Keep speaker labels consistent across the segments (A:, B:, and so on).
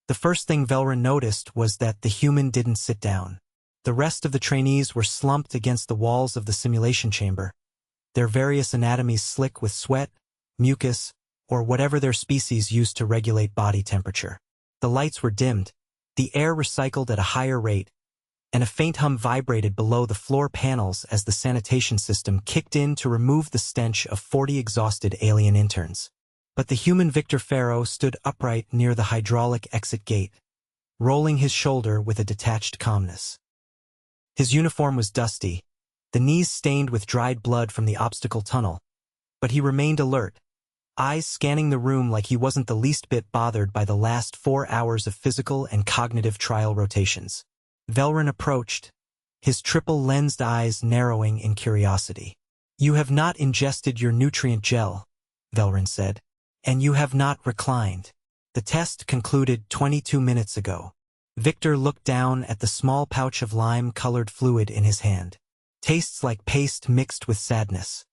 A: The first thing Velrun noticed was that the human didn't sit down. The rest of the trainees were slumped against the walls of the simulation chamber, their various anatomies slick with sweat, mucus, or whatever their species used to regulate body temperature. The lights were dimmed, the air recycled at a higher rate, and a faint hum vibrated below the floor panels as the sanitation system kicked in to remove the stench of 40 exhausted alien interns. But the human Victor Farrow stood upright near the hydraulic exit gate, rolling his shoulder with a detached calmness. His uniform was dusty, the knees stained with dried blood from the obstacle tunnel, but he remained alert, eyes scanning the room like he wasn't the least bit bothered by the last 4 hours of physical and cognitive trial rotations. Velrun approached, his triple-lensed eyes narrowing in curiosity. "You have not ingested your nutrient gel," Velrun said, "and you have not reclined. The test concluded 22 minutes ago." Victor looked down at the small pouch of lime-colored fluid in his hand. "Tastes like paste mixed with sadness."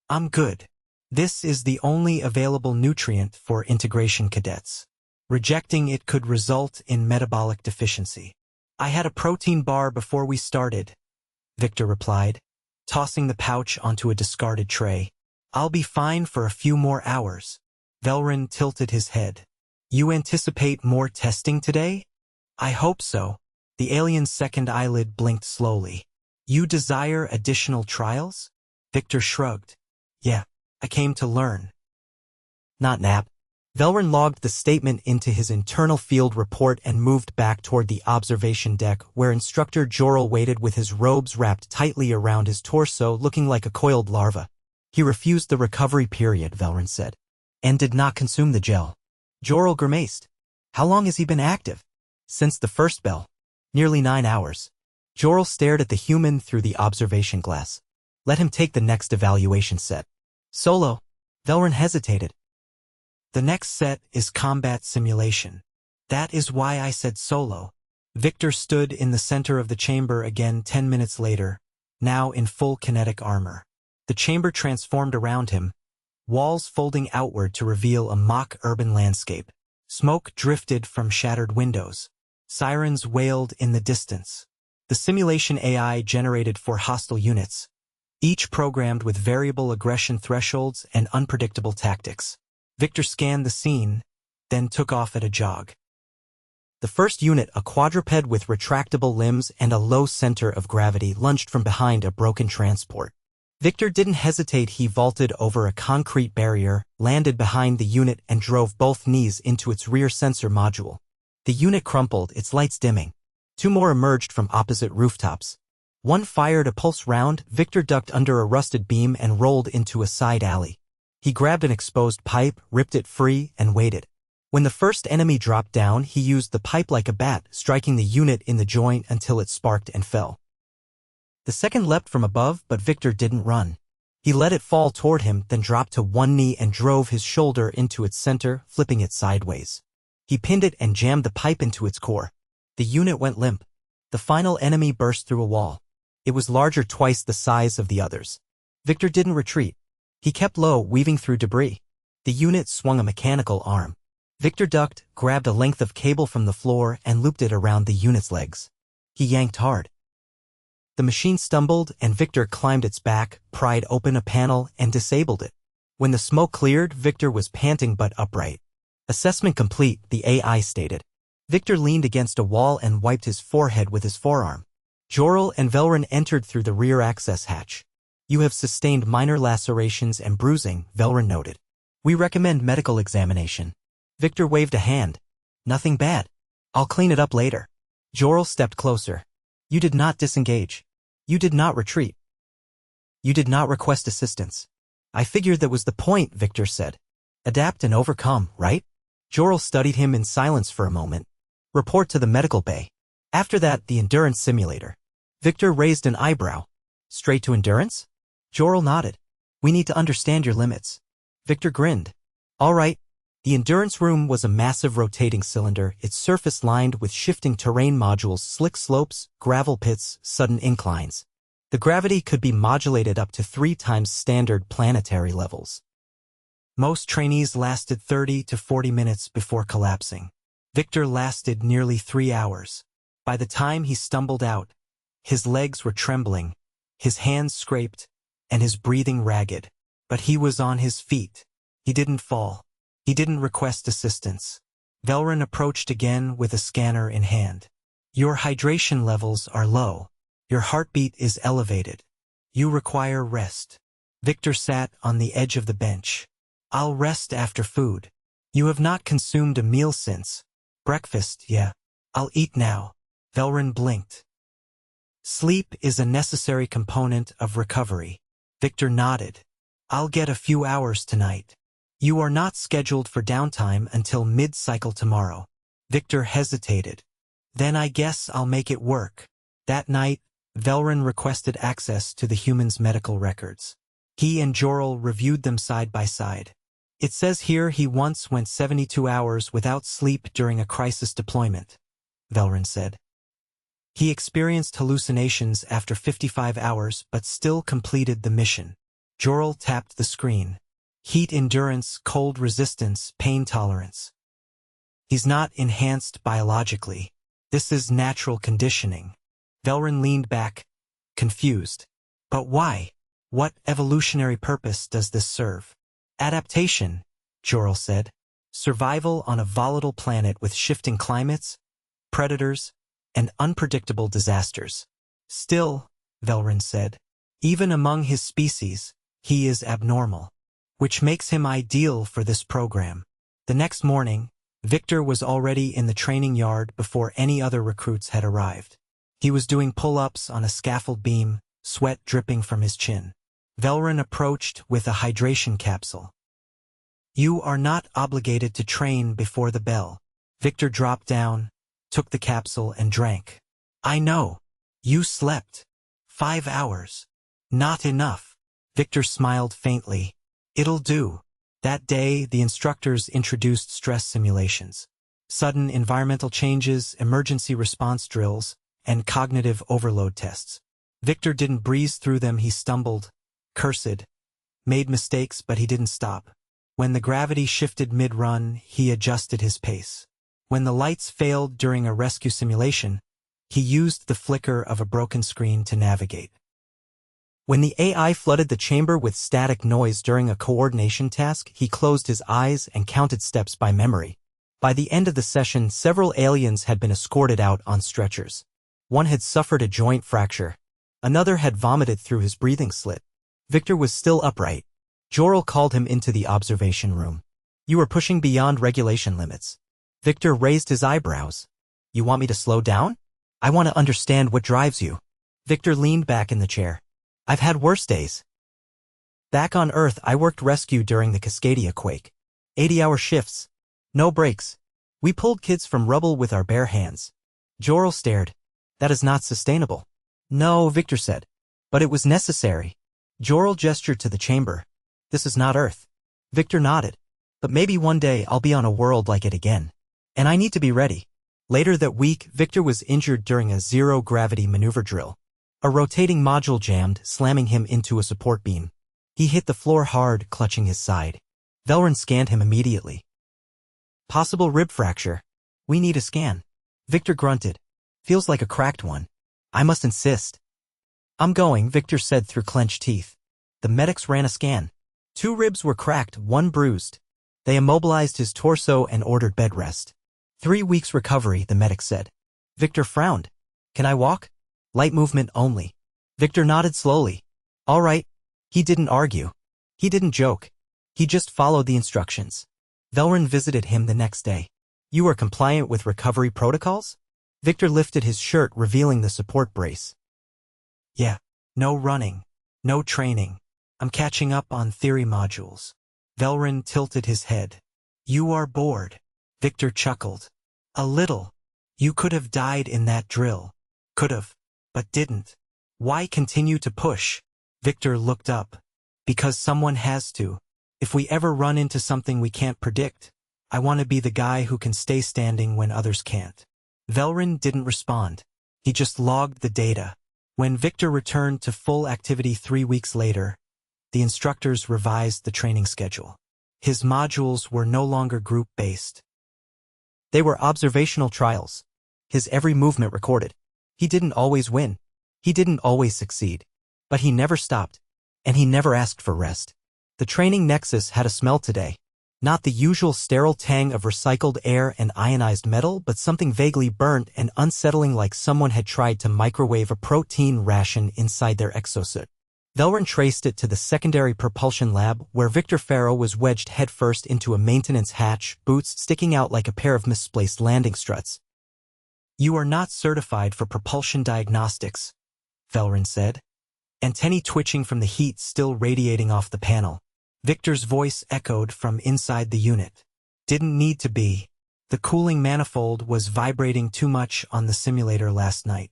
A: "I'm good. This is the only available nutrient for integration cadets. Rejecting it could result in metabolic deficiency." "I had a protein bar before we started," Victor replied, tossing the pouch onto a discarded tray. "I'll be fine for a few more hours." Velrun tilted his head. "You anticipate more testing today?" "I hope so." The alien's second eyelid blinked slowly. "You desire additional trials?" Victor shrugged. "Yeah, I came to learn. Not nap." Velrun logged the statement into his internal field report and moved back toward the observation deck where Instructor Jorel waited with his robes wrapped tightly around his torso looking like a coiled larva. "He refused the recovery period," Velrun said, "and did not consume the gel." Jorel grimaced. "How long has he been active?" "Since the first bell. Nearly 9 hours." Jorel stared at the human through the observation glass. "Let him take the next evaluation set." "Solo." Velrun hesitated. "The next set is combat simulation." "That is why I said solo." Victor stood in the center of the chamber again 10 minutes later, now in full kinetic armor. The chamber transformed around him, walls folding outward to reveal a mock urban landscape. Smoke drifted from shattered windows. Sirens wailed in the distance. The simulation AI generated 4 hostile units, each programmed with variable aggression thresholds and unpredictable tactics. Victor scanned the scene, then took off at a jog. The first unit, a quadruped with retractable limbs and a low center of gravity, lunged from behind a broken transport. Victor didn't hesitate. He vaulted over a concrete barrier, landed behind the unit, and drove both knees into its rear sensor module. The unit crumpled, its lights dimming. 2 more emerged from opposite rooftops. One fired a pulse round. Victor ducked under a rusted beam and rolled into a side alley. He grabbed an exposed pipe, ripped it free, and waited. When the first enemy dropped down, he used the pipe like a bat, striking the unit in the joint until it sparked and fell. The second leapt from above, but Victor didn't run. He let it fall toward him, then dropped to one knee and drove his shoulder into its center, flipping it sideways. He pinned it and jammed the pipe into its core. The unit went limp. The final enemy burst through a wall. It was larger, twice the size of the others. Victor didn't retreat. He kept low, weaving through debris. The unit swung a mechanical arm. Victor ducked, grabbed a length of cable from the floor, and looped it around the unit's legs. He yanked hard. The machine stumbled, and Victor climbed its back, pried open a panel, and disabled it. When the smoke cleared, Victor was panting but upright. "Assessment complete," the AI stated. Victor leaned against a wall and wiped his forehead with his forearm. Jorel and Velrun entered through the rear access hatch. "You have sustained minor lacerations and bruising," Velrun noted. "We recommend medical examination." Victor waved a hand. "Nothing bad. I'll clean it up later." Jorel stepped closer. "You did not disengage. You did not retreat. You did not request assistance." "I figured that was the point," Victor said. "Adapt and overcome, right?" Jorel studied him in silence for a moment. "Report to the medical bay. After that, the endurance simulator." Victor raised an eyebrow. "Straight to endurance?" Jorel nodded. "We need to understand your limits." Victor grinned. "All right." The endurance room was a massive rotating cylinder, its surface lined with shifting terrain modules, slick slopes, gravel pits, sudden inclines. The gravity could be modulated up to 3 times standard planetary levels. Most trainees lasted 30 to 40 minutes before collapsing. Victor lasted nearly 3 hours. By the time he stumbled out, his legs were trembling, his hands scraped, and his breathing ragged. But he was on his feet. He didn't fall. He didn't request assistance. Velrun approached again with a scanner in hand. Your hydration levels are low. Your heartbeat is elevated. You require rest. Victor sat on the edge of the bench. I'll rest after food. You have not consumed a meal since. Breakfast, yeah. I'll eat now. Velrun blinked. Sleep is a necessary component of recovery. Victor nodded. I'll get a few hours tonight. You are not scheduled for downtime until mid-cycle tomorrow. Victor hesitated. Then I guess I'll make it work. That night, Velrun requested access to the human's medical records. He and Jorel reviewed them side by side. It says here he once went 72 hours without sleep during a crisis deployment, Velrun said. He experienced hallucinations after 55 hours but still completed the mission. Jorel tapped the screen. Heat endurance, cold resistance, pain tolerance. He's not enhanced biologically. This is natural conditioning. Velrun leaned back, confused. But why? What evolutionary purpose does this serve? Adaptation, Jorel said. Survival on a volatile planet with shifting climates, predators, and unpredictable disasters. Still, Velrun said, even among his species, he is abnormal, which makes him ideal for this program. The next morning, Victor was already in the training yard before any other recruits had arrived. He was doing pull-ups on a scaffold beam, sweat dripping from his chin. Velrun approached with a hydration capsule. You are not obligated to train before the bell. Victor dropped down, took the capsule and drank. I know. You slept. 5 hours. Not enough. Victor smiled faintly. It'll do. That day, the instructors introduced stress simulations, sudden environmental changes, emergency response drills, and cognitive overload tests. Victor didn't breeze through them. He stumbled, cursed, made mistakes, but he didn't stop. When the gravity shifted mid-run, he adjusted his pace. When the lights failed during a rescue simulation, he used the flicker of a broken screen to navigate. When the AI flooded the chamber with static noise during a coordination task, he closed his eyes and counted steps by memory. By the end of the session, several aliens had been escorted out on stretchers. One had suffered a joint fracture. Another had vomited through his breathing slit. Victor was still upright. Jorel called him into the observation room. You are pushing beyond regulation limits. Victor raised his eyebrows. You want me to slow down? I want to understand what drives you. Victor leaned back in the chair. I've had worse days. Back on Earth, I worked rescue during the Cascadia quake. 80-hour shifts. No breaks. We pulled kids from rubble with our bare hands. Jorel stared. That is not sustainable. No, Victor said. But it was necessary. Jorel gestured to the chamber. This is not Earth. Victor nodded. But maybe one day I'll be on a world like it again. And I need to be ready. Later that week, Victor was injured during a zero-gravity maneuver drill. A rotating module jammed, slamming him into a support beam. He hit the floor hard, clutching his side. Velrun scanned him immediately. Possible rib fracture. We need a scan. Victor grunted. Feels like a cracked one. I must insist. I'm going, Victor said through clenched teeth. The medics ran a scan. 2 ribs were cracked, 1 bruised. They immobilized his torso and ordered bed rest. 3 weeks recovery, the medic said. Victor frowned. Can I walk? Light movement only. Victor nodded slowly. All right. He didn't argue. He didn't joke. He just followed the instructions. Velrun visited him the next day. You are compliant with recovery protocols? Victor lifted his shirt, revealing the support brace. Yeah. No running. No training. I'm catching up on theory modules. Velrun tilted his head. You are bored. Victor chuckled. A little. You could have died in that drill. Could have. But didn't. Why continue to push? Victor looked up. Because someone has to. If we ever run into something we can't predict, I want to be the guy who can stay standing when others can't. Velrun didn't respond. He just logged the data. When Victor returned to full activity 3 weeks later, the instructors revised the training schedule. His modules were no longer group-based. They were observational trials. His every movement recorded. He didn't always win. He didn't always succeed. But he never stopped. And he never asked for rest. The training nexus had a smell today. Not the usual sterile tang of recycled air and ionized metal, but something vaguely burnt and unsettling, like someone had tried to microwave a protein ration inside their exosuit. Velrun traced it to the secondary propulsion lab, where Victor Farrow was wedged headfirst into a maintenance hatch, boots sticking out like a pair of misplaced landing struts. "You are not certified for propulsion diagnostics," Velrun said, antennae twitching from the heat still radiating off the panel. Victor's voice echoed from inside the unit. "Didn't need to be. The cooling manifold was vibrating too much on the simulator last night.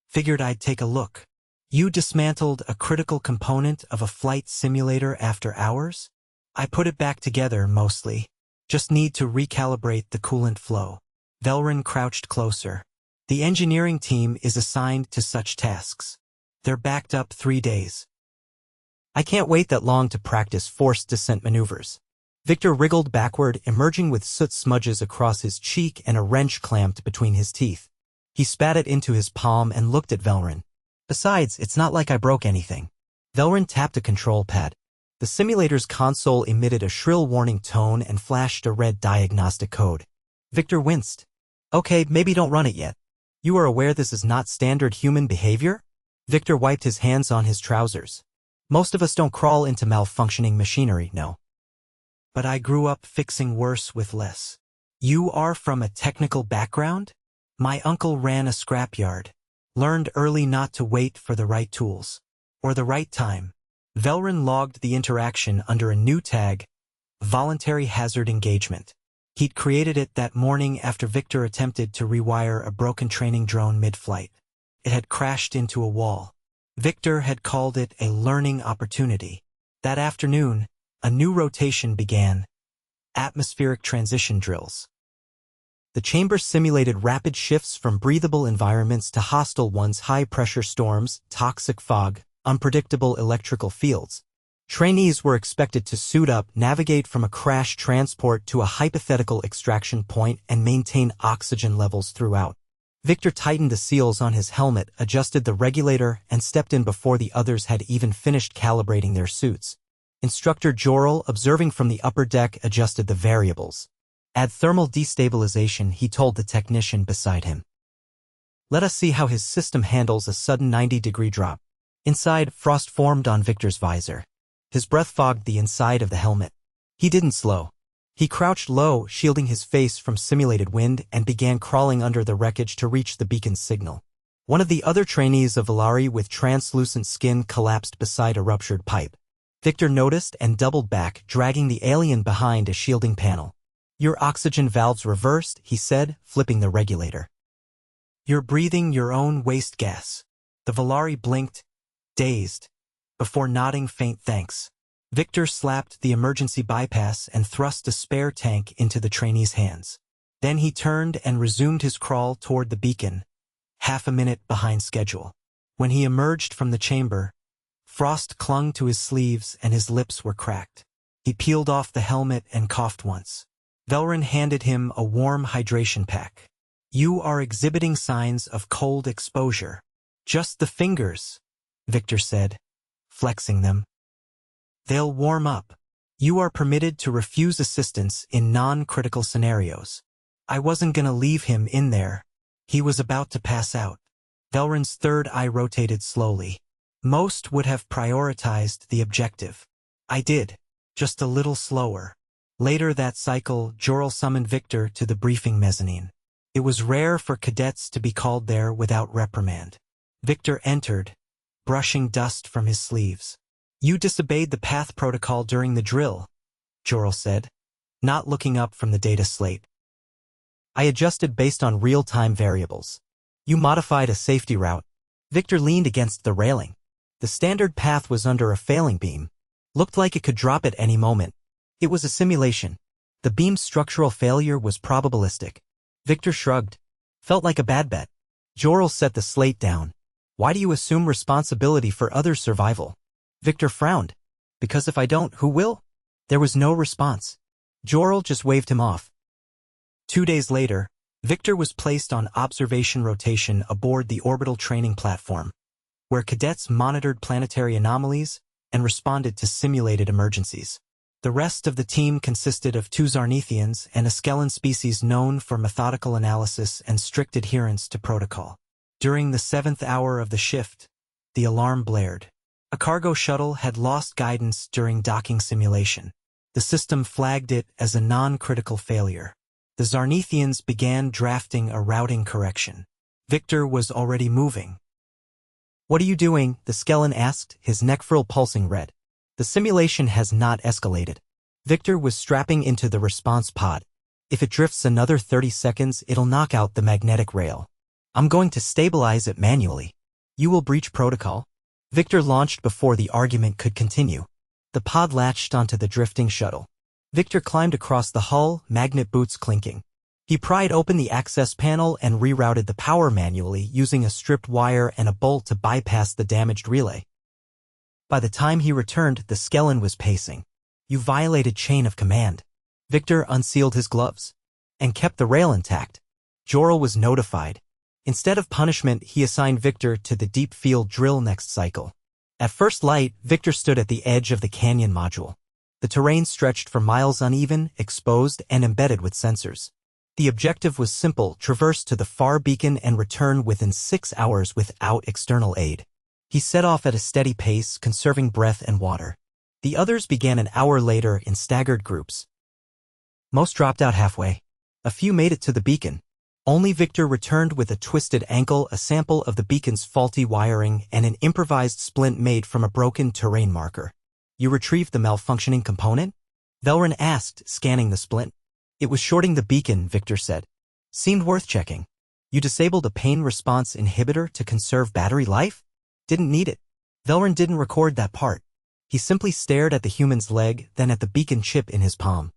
A: Figured I'd take a look." "You dismantled a critical component of a flight simulator after hours?" "I put it back together, mostly. Just need to recalibrate the coolant flow." Velrun crouched closer. "The engineering team is assigned to such tasks. They're backed up 3 days. I can't wait that long to practice forced descent maneuvers." Victor wriggled backward, emerging with soot smudges across his cheek and a wrench clamped between his teeth. He spat it into his palm and looked at Velrun. "Besides, it's not like I broke anything." Velrun tapped a control pad. The simulator's console emitted a shrill warning tone and flashed a red diagnostic code. Victor winced. "Okay, maybe don't run it yet. You are aware this is not standard human behavior?" Victor wiped his hands on his trousers. "Most of us don't crawl into malfunctioning machinery, no. But I grew up fixing worse with less." "You are from a technical background?" "My uncle ran a scrapyard. Learned early not to wait for the right tools. Or the right time." Velrun logged the interaction under a new tag, Voluntary Hazard Engagement. He'd created it that morning after Victor attempted to rewire a broken training drone mid-flight. It had crashed into a wall. Victor had called it a learning opportunity. That afternoon, a new rotation began. Atmospheric transition drills. The chamber simulated rapid shifts from breathable environments to hostile ones, high-pressure storms, toxic fog, unpredictable electrical fields. Trainees were expected to suit up, navigate from a crash transport to a hypothetical extraction point, and maintain oxygen levels throughout. Victor tightened the seals on his helmet, adjusted the regulator, and stepped in before the others had even finished calibrating their suits. Instructor Jorel, observing from the upper deck, adjusted the variables. "Add thermal destabilization," he told the technician beside him. "Let us see how his system handles a sudden 90-degree drop." Inside, frost formed on Victor's visor. His breath fogged the inside of the helmet. He didn't slow. He crouched low, shielding his face from simulated wind, and began crawling under the wreckage to reach the beacon's signal. One of the other trainees of Valari with translucent skin collapsed beside a ruptured pipe. Victor noticed and doubled back, dragging the alien behind a shielding panel. "Your oxygen valves reversed," he said, flipping the regulator. "You're breathing your own waste gas." The Valari blinked, dazed, before nodding faint thanks. Victor slapped the emergency bypass and thrust a spare tank into the trainee's hands. Then he turned and resumed his crawl toward the beacon, half a minute behind schedule. When he emerged from the chamber, frost clung to his sleeves and his lips were cracked. He peeled off the helmet and coughed once. Velrun handed him a warm hydration pack. "You are exhibiting signs of cold exposure." "Just the fingers," Victor said, flexing them. "They'll warm up. You are permitted to refuse assistance in non-critical scenarios." I wasn't gonna leave him in there. He was about to pass out. Velrun's third eye rotated slowly. Most would have prioritized the objective. I did, just a little slower. Later that cycle, Jorel summoned Victor to the briefing mezzanine. It was rare for cadets to be called there without reprimand. Victor entered, brushing dust from his sleeves. "You disobeyed the path protocol during the drill," Jorel said, not looking up from the data slate. "I adjusted based on real-time variables. You modified a safety route." Victor leaned against the railing. The standard path was under a failing beam. Looked like it could drop at any moment. It was a simulation. The beam's structural failure was probabilistic. Victor shrugged. Felt like a bad bet. Jorel set the slate down. "Why do you assume responsibility for others' survival?" Victor frowned. "Because if I don't, who will?" There was no response. Jorel just waved him off. 2 days later, Victor was placed on observation rotation aboard the orbital training platform, where cadets monitored planetary anomalies and responded to simulated emergencies. The rest of the team consisted of 2 Zarnithians and a Skellen species known for methodical analysis and strict adherence to protocol. During the 7th hour of the shift, the alarm blared. A cargo shuttle had lost guidance during docking simulation. The system flagged it as a non-critical failure. The Zarnithians began drafting a routing correction. Victor was already moving. "What are you doing?" the Skellen asked, his neck frill pulsing red. "The simulation has not escalated." Victor was strapping into the response pod. "If it drifts another 30 seconds, it'll knock out the magnetic rail. I'm going to stabilize it manually. You will breach protocol." Victor launched before the argument could continue. The pod latched onto the drifting shuttle. Victor climbed across the hull, magnet boots clinking. He pried open the access panel and rerouted the power manually using a stripped wire and a bolt to bypass the damaged relay. By the time he returned, the Skellen was pacing. "You violated chain of command." Victor unsealed his gloves and kept the rail intact. Jorel was notified. Instead of punishment, he assigned Victor to the deep field drill next cycle. At first light, Victor stood at the edge of the canyon module. The terrain stretched for miles, uneven, exposed, and embedded with sensors. The objective was simple: traverse to the far beacon and return within 6 hours without external aid. He set off at a steady pace, conserving breath and water. The others began an hour later in staggered groups. Most dropped out halfway. A few made it to the beacon. Only Victor returned with a twisted ankle, a sample of the beacon's faulty wiring, and an improvised splint made from a broken terrain marker. "You retrieved the malfunctioning component?" Velrin asked, scanning the splint. "It was shorting the beacon," Victor said. "Seemed worth checking." "You disabled a pain response inhibitor to conserve battery life?" "Didn't need it." Velrin didn't record that part. He simply stared at the human's leg, then at the beacon chip in his palm.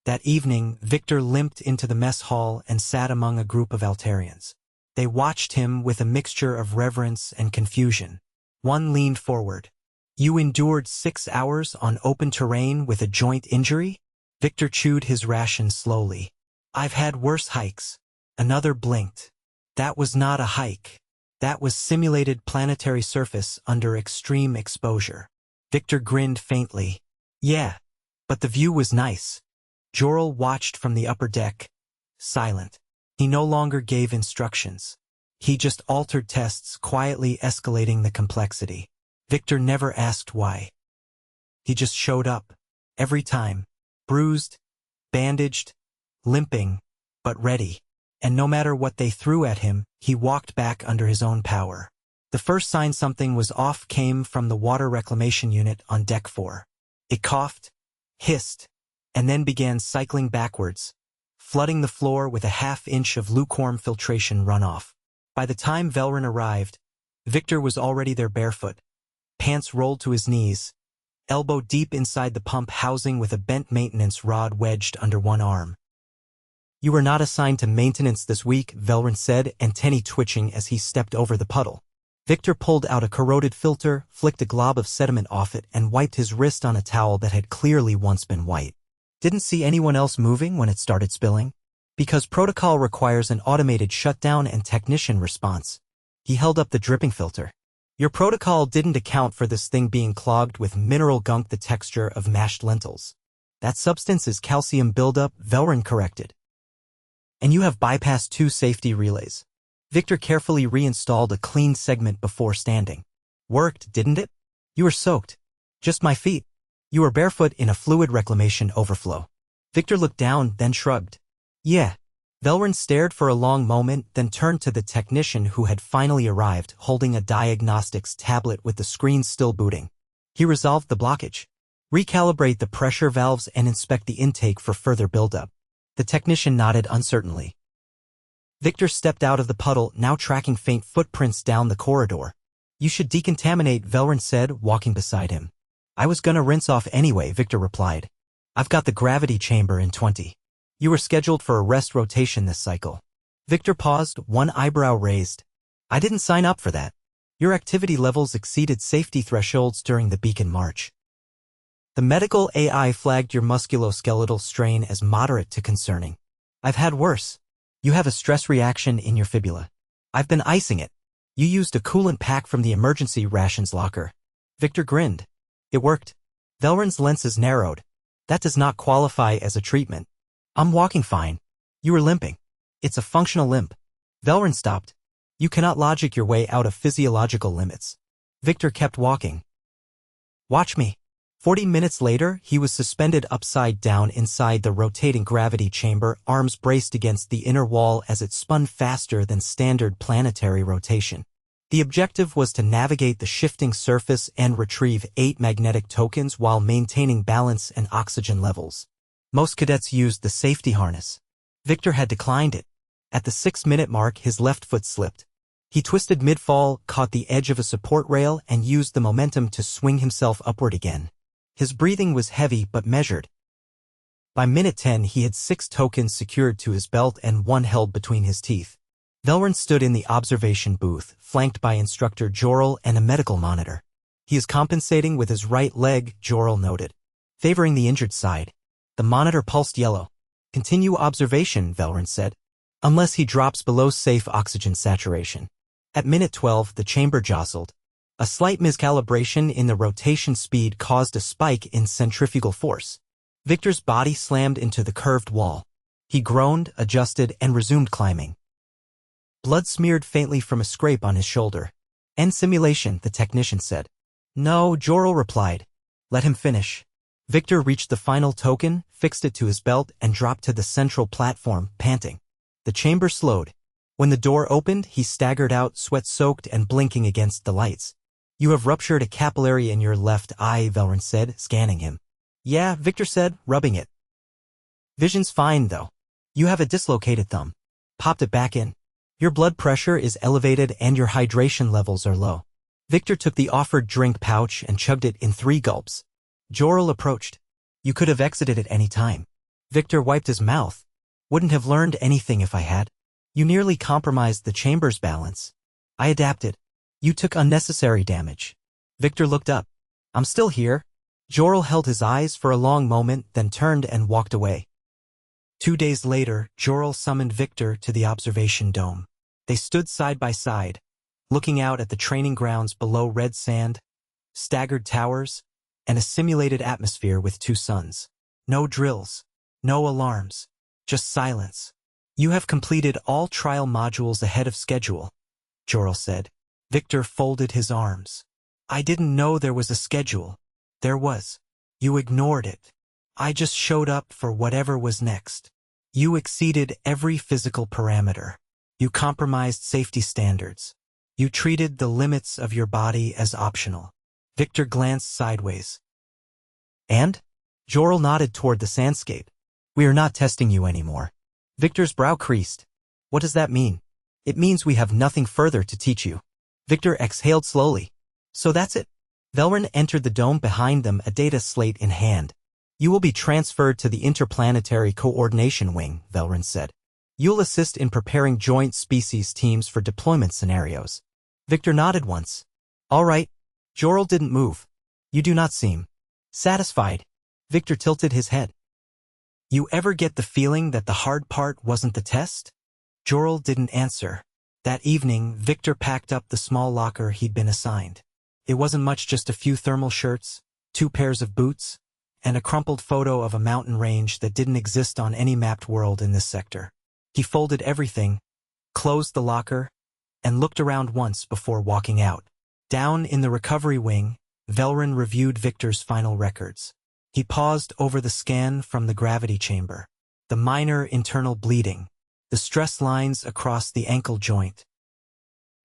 A: That evening, Victor limped into the mess hall and sat among a group of Altarians. They watched him with a mixture of reverence and confusion. One leaned forward. "You endured 6 hours on open terrain with a joint injury?" Victor chewed his ration slowly. "I've had worse hikes." Another blinked. "That was not a hike. That was simulated planetary surface under extreme exposure." Victor grinned faintly. "Yeah, but the view was nice." Jorel watched from the upper deck, silent. He no longer gave instructions. He just altered tests, quietly escalating the complexity. Victor never asked why. He just showed up. Every time. Bruised, bandaged, limping, but ready. And no matter what they threw at him, he walked back under his own power. The first sign something was off came from the water reclamation unit on Deck 4. It coughed, hissed, and then began cycling backwards, flooding the floor with a half-inch of lukewarm filtration runoff. By the time Velrin arrived, Victor was already there barefoot, pants rolled to his knees, elbow deep inside the pump housing with a bent maintenance rod wedged under one arm. "You were not assigned to maintenance this week," Velrin said, antennae twitching as he stepped over the puddle. Victor pulled out a corroded filter, flicked a glob of sediment off it, and wiped his wrist on a towel that had clearly once been white. "Didn't see anyone else moving when it started spilling?" "Because protocol requires an automated shutdown and technician response." He held up the dripping filter. "Your protocol didn't account for this thing being clogged with mineral gunk the texture of mashed lentils. That substance is calcium buildup," Velrin corrected. "And you have bypassed 2 safety relays." Victor carefully reinstalled a clean segment before standing. "Worked, didn't it?" "You were soaked." "Just my feet." "You were barefoot in a fluid reclamation overflow." Victor looked down, then shrugged. "Yeah." Velrin stared for a long moment, then turned to the technician who had finally arrived, holding a diagnostics tablet with the screen still booting. He resolved the blockage. "Recalibrate the pressure valves and inspect the intake for further buildup." The technician nodded uncertainly. Victor stepped out of the puddle, now tracking faint footprints down the corridor. "You should decontaminate," Velrin said, walking beside him. "I was gonna rinse off anyway," Victor replied. "I've got the gravity chamber in 20. You were scheduled for a rest rotation this cycle." Victor paused, one eyebrow raised. "I didn't sign up for that. Your activity levels exceeded safety thresholds during the beacon march. The medical AI flagged your musculoskeletal strain as moderate to concerning. I've had worse. You have a stress reaction in your fibula. I've been icing it. You used a coolant pack from the emergency rations locker. Victor grinned. It worked. Velryn's lenses narrowed. That does not qualify as a treatment. I'm walking fine. You were limping. It's a functional limp. Velryn stopped. You cannot logic your way out of physiological limits. Victor kept walking. Watch me. 40 minutes later, he was suspended upside down inside the rotating gravity chamber, arms braced against the inner wall as it spun faster than standard planetary rotation. The objective was to navigate the shifting surface and retrieve 8 magnetic tokens while maintaining balance and oxygen levels. Most cadets used the safety harness. Victor had declined it. At the 6-minute mark, his left foot slipped. He twisted mid-fall, caught the edge of a support rail, and used the momentum to swing himself upward again. His breathing was heavy but measured. By minute 10, he had 6 tokens secured to his belt and 1 held between his teeth. Velryn stood in the observation booth, flanked by Instructor Jorel and a medical monitor. He is compensating with his right leg, Jorel noted, favoring the injured side. The monitor pulsed yellow. Continue observation, Velryn said, unless he drops below safe oxygen saturation. At minute 12, the chamber jostled. A slight miscalibration in the rotation speed caused a spike in centrifugal force. Victor's body slammed into the curved wall. He groaned, adjusted, and resumed climbing. Blood smeared faintly from a scrape on his shoulder. End simulation, the technician said. No, Jorel replied. Let him finish. Victor reached the final token, fixed it to his belt, and dropped to the central platform, panting. The chamber slowed. When the door opened, he staggered out, sweat-soaked and blinking against the lights. You have ruptured a capillary in your left eye, Velryn said, scanning him. Yeah, Victor said, rubbing it. Vision's fine, though. You have a dislocated thumb. Popped it back in. Your blood pressure is elevated and your hydration levels are low. Victor took the offered drink pouch and chugged it in 3 gulps. Jorel approached. You could have exited at any time. Victor wiped his mouth. Wouldn't have learned anything if I had. You nearly compromised the chamber's balance. I adapted. You took unnecessary damage. Victor looked up. I'm still here. Jorel held his eyes for a long moment, then turned and walked away. 2 days later, Jorel summoned Victor to the observation dome. They stood side by side, looking out at the training grounds below red sand, staggered towers, and a simulated atmosphere with 2 suns. No drills, no alarms, just silence. You have completed all trial modules ahead of schedule, Jorel said. Victor folded his arms. I didn't know there was a schedule. There was. You ignored it. I just showed up for whatever was next. You exceeded every physical parameter. You compromised safety standards. You treated the limits of your body as optional. Victor glanced sideways. And? Jorel nodded toward the sandscape. We are not testing you anymore. Victor's brow creased. What does that mean? It means we have nothing further to teach you. Victor exhaled slowly. So that's it. Velryn entered the dome behind them, a data slate in hand. You will be transferred to the Interplanetary Coordination Wing, Velryn said. You'll assist in preparing joint species teams for deployment scenarios. Victor nodded once. All right. Jorel didn't move. You do not seem satisfied. Victor tilted his head. You ever get the feeling that the hard part wasn't the test? Jorel didn't answer. That evening, Victor packed up the small locker he'd been assigned. It wasn't much, just a few thermal shirts, 2 pairs of boots, and a crumpled photo of a mountain range that didn't exist on any mapped world in this sector. He folded everything, closed the locker, and looked around once before walking out. Down in the recovery wing, Velryn reviewed Victor's final records. He paused over the scan from the gravity chamber. The minor internal bleeding, the stress lines across the ankle joint,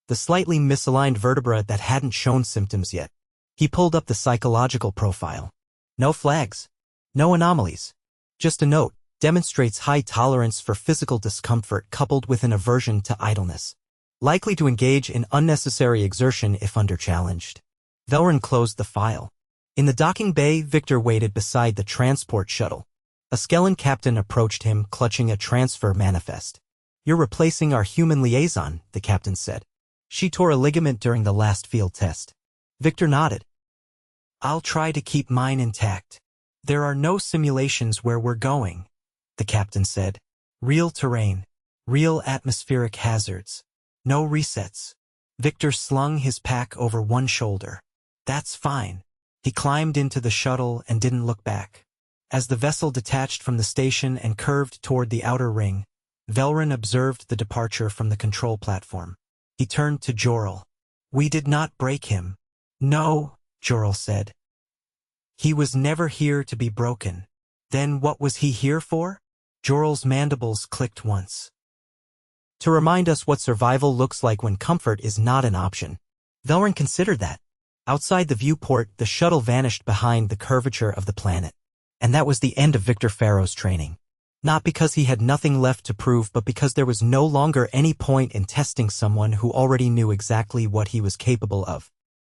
A: the slightly misaligned vertebra that hadn't shown symptoms yet. He pulled up the psychological profile. No flags, no anomalies. Just a note, demonstrates high tolerance for physical discomfort coupled with an aversion to idleness. Likely to engage in unnecessary exertion if under-challenged. Velryn closed the file. In the docking bay, Victor waited beside the transport shuttle. A Skellen captain approached him, clutching a transfer manifest. You're replacing our human liaison, the captain said. She tore a ligament during the last field test. Victor nodded. I'll try to keep mine intact. There are no simulations where we're going, the captain said. Real terrain. Real atmospheric hazards. No resets. Victor slung his pack over one shoulder. That's fine. He climbed into the shuttle and didn't look back. As the vessel detached from the station and curved toward the outer ring, Velrun observed the departure from the control platform. He turned to Jorel. "We did not break him." "No," Jorel said. "He was never here to be broken." "Then what was he here for?" Jorel's mandibles clicked once. "To remind us what survival looks like when comfort is not an option." Velrun considered that. Outside the viewport, the shuttle vanished behind the curvature of the planet. And that was the end of Victor Farrow's training. Not because he had nothing left to prove, but because there was no longer any point in testing someone who already knew exactly what he was capable of.